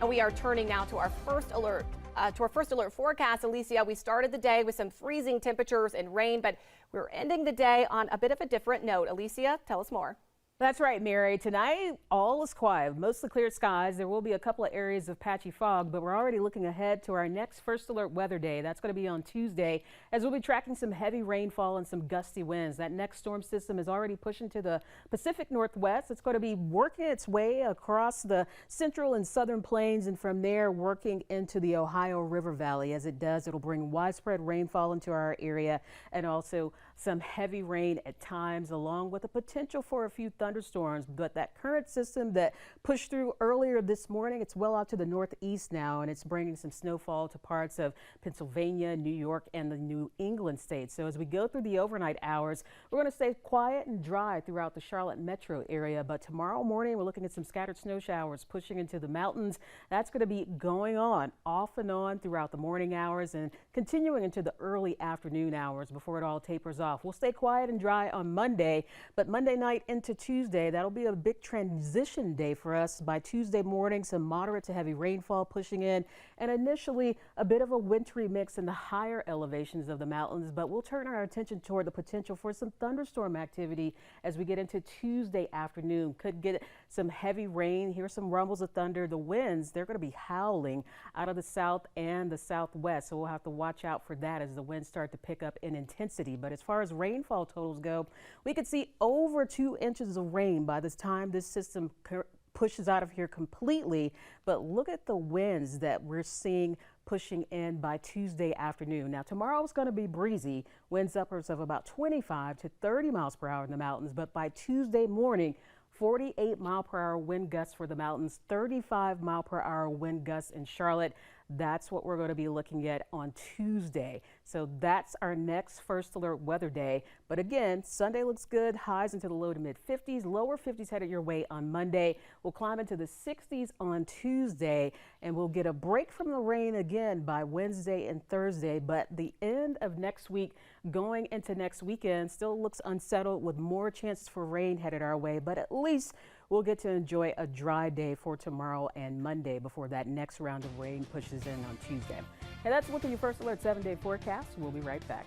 And we are turning now to our first alert. Forecast. Alicia, we started the day with some freezing temperatures and rain, but we're ending the day on a bit of a different note. Alicia, tell us more. That's right, Mary. Tonight, all is quiet, mostly clear skies. There will be a couple of areas of patchy fog, but we're already looking ahead to our next first alert weather day. That's going to be on Tuesday, as we'll be tracking some heavy rainfall and some gusty winds. That next storm system is already pushing to the Pacific Northwest. It's going to be working its way across the central and southern plains, and from there working into the Ohio River Valley. As it does, it'll bring widespread rainfall into our area and also some heavy rain at times, along with the potential for a few thunderstorms. But that current system that pushed through earlier this morning, it's well out to the northeast now, and it's bringing some snowfall to parts of Pennsylvania, New York, and the New England states. So as we go through the overnight hours, we're going to stay quiet and dry throughout the Charlotte metro area. But tomorrow morning, we're looking at some scattered snow showers pushing into the mountains. That's going to be going on off and on throughout the morning hours and continuing into the early afternoon hours before it all tapers off. We'll stay quiet and dry on Monday, but Monday night into Tuesday, that'll be a big transition day for us. By Tuesday morning, some moderate to heavy rainfall pushing in, and initially a bit of a wintry mix in the higher elevations of the mountains, but we'll turn our attention toward the potential for some thunderstorm activity as we get into Tuesday afternoon. Could get some heavy rain, hear some rumbles of thunder. The winds, they're going to be howling out of the south and the southwest, so we'll have to watch out for that as the winds start to pick up in intensity. But as far as rainfall totals go, we could see over 2 inches of rain by this time this system pushes out of here completely. But look at the winds that we're seeing pushing in by Tuesday afternoon. Now, tomorrow is going to be breezy, winds upwards of about 25 to 30 miles per hour in the mountains. But by Tuesday morning, 48-mile-per-hour wind gusts for the mountains, 35-mile-per-hour wind gusts in Charlotte. That's what we're going to be looking at on Tuesday. So that's our next first alert weather day. But again, Sunday looks good. Highs into the low to mid 50s, lower 50s headed your way on Monday. We'll climb into the 60s on Tuesday, and we'll get a break from the rain again by Wednesday and Thursday. But the end of next week going into next weekend still looks unsettled with more chances for rain headed our way. But at least we'll get to enjoy a dry day for tomorrow and Monday before that next round of rain pushes in on Tuesday. And that's a look at your first alert 7-day forecast. We'll be right back.